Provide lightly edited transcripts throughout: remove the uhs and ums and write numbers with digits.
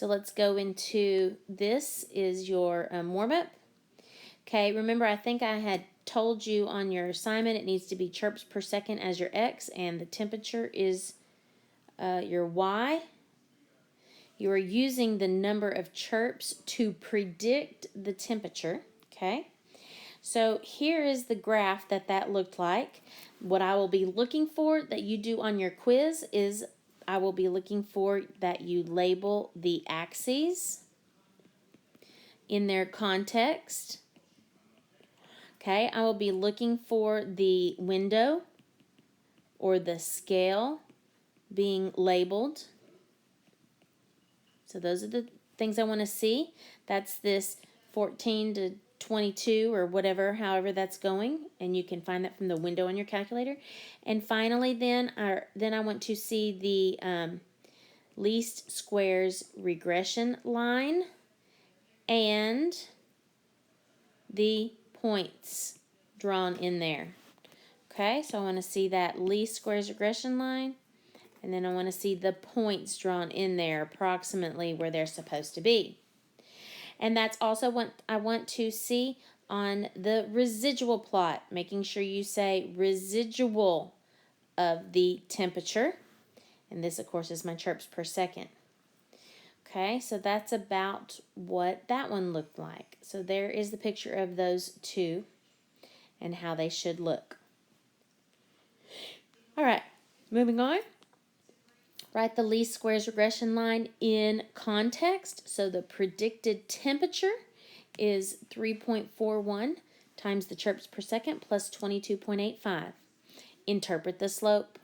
So let's go into, this is your warm-up. Okay, remember I think I had told you on your assignment it needs to be chirps per second as your X, and the temperature is your Y. You are using the number of chirps to predict the temperature, okay? So here is the graph that looked like. What I will be looking for that you do on your quiz is I will be looking for that you label the axes in their context. Okay, I will be looking for the window or the scale being labeled. So those are the things I want to see. That's this 14 to 22 or whatever, however that's going, and you can find that from the window on your calculator. And finally, then I want to see the least squares regression line and the points drawn in there. Okay, so I want to see that least squares regression line, and then I want to see the points drawn in there approximately where they're supposed to be. And that's also what I want to see on the residual plot, making sure you say residual of the temperature. And this, of course, is my chirps per second. Okay, so that's about what that one looked like. So there is the picture of those two and how they should look. All right, moving on. Write the least squares regression line in context. So the predicted temperature is 3.41 times the chirps per second plus 22.85. Interpret the slope.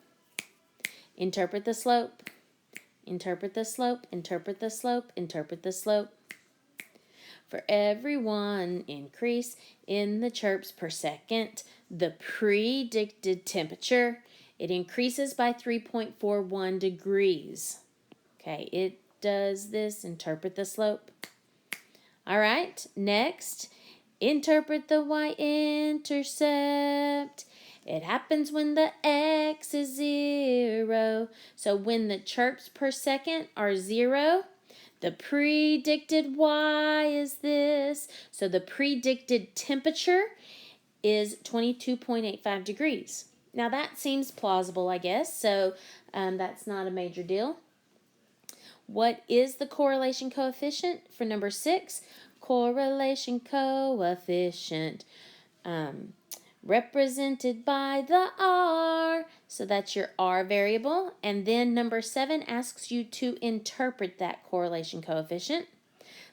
Interpret the slope. Interpret the slope. Interpret the slope. Interpret the slope. For every 1 increase in the chirps per second, the predicted temperature, it increases by 3.41 degrees. Okay, it does this. Interpret the slope. All right, next, interpret the Y-intercept. It happens when the X is 0. So when the chirps per second are 0, the predicted Y is this. So the predicted temperature is 22.85 degrees. Now that seems plausible, I guess, so that's not a major deal. What is the correlation coefficient for number 6? Correlation coefficient represented by the R. So that's your R variable. And then number 7 asks you to interpret that correlation coefficient.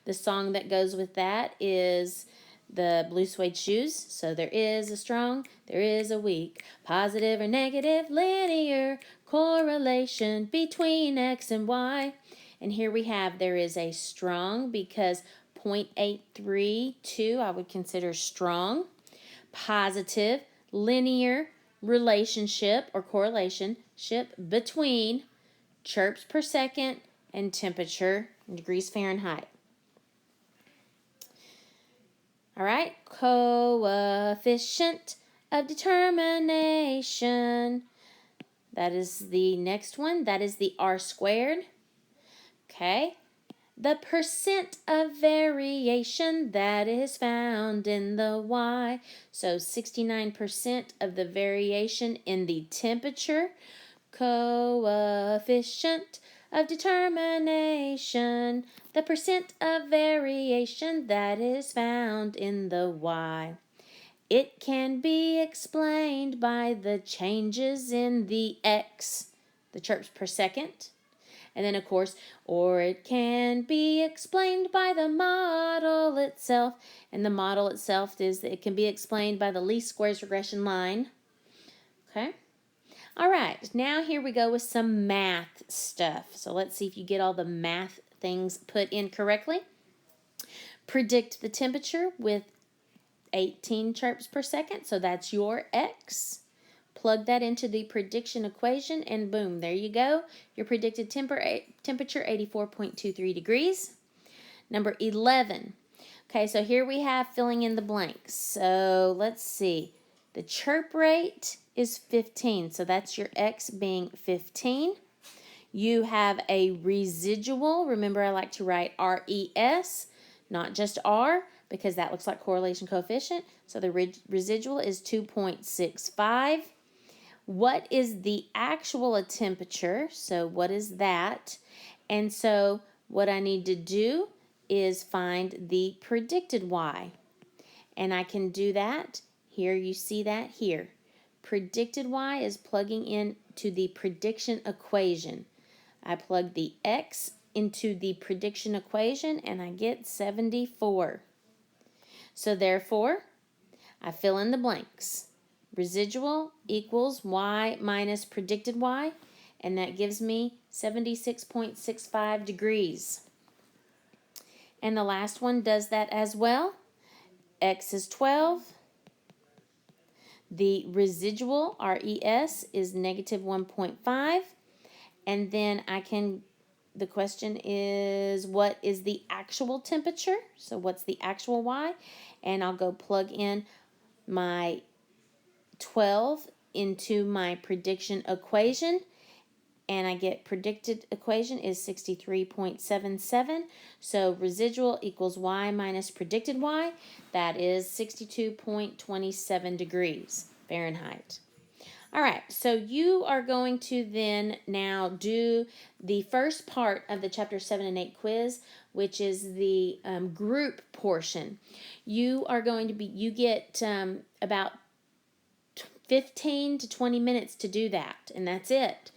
The song that goes with that is the Blue Suede Shoes. So there is a strong, there is a weak, positive or negative linear correlation between X and Y. And here we have, there is a strong because 0.832 I would consider strong. Positive linear relationship or correlation between chirps per second and temperature in degrees Fahrenheit. All right, coefficient of determination. That is the next one. That is the R squared. Okay. The percent of variation that is found in the Y. So 69% of the variation in the temperature. Coefficient of determination. The percent of variation that is found in the Y. It can be explained by the changes in the X, the chirps per second. And then, of course, or it can be explained by the model itself. And the model itself is that it can be explained by the least squares regression line. Okay. All right. Now here we go with some math stuff. So let's see if you get all the math things put in correctly. Predict the temperature with 18 chirps per second. So that's your X. Plug that into the prediction equation, and boom, there you go. Your predicted temperature, 84.23 degrees. Number 11. Okay, so here we have filling in the blanks. So let's see. The chirp rate is 15, so that's your X being 15. You have a residual. Remember, I like to write RES, not just R, because that looks like correlation coefficient. So the residual is 2.65. What is the actual temperature? So what is that? And so what I need to do is find the predicted Y. And I can do that. Here you see that here. Predicted Y is plugging in to the prediction equation. I plug the X into the prediction equation and I get 74. So therefore, I fill in the blanks. Residual equals Y minus predicted Y, and that gives me 76.65 degrees. And the last one does that as well. X is 12. The residual, RES, is negative 1.5. And then the question is, what is the actual temperature? So what's the actual Y? And I'll go plug in my 12 into my prediction equation, and I get predicted equation is 63.77. So residual equals Y minus predicted Y. That is 62.27 degrees Fahrenheit. All right, so you are going to then now do the first part of the Chapter 7 and 8 quiz, which is the group portion. You get about 15 to 20 minutes to do that, and that's it.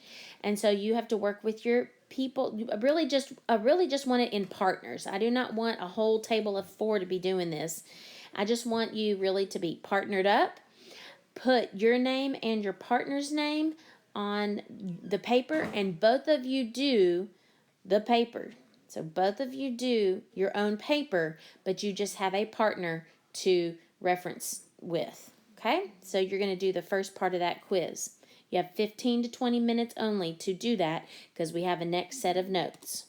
And so you have to work with your people. I really just want it in partners. I do not want a whole table of 4 to be doing this. I just want you really to be partnered up. Put your name and your partner's name on the paper, and both of you do the paper. So both of you do your own paper, but you just have a partner to reference with. Okay? So you're going to do the first part of that quiz. You have 15 to 20 minutes only to do that because we have a next set of notes.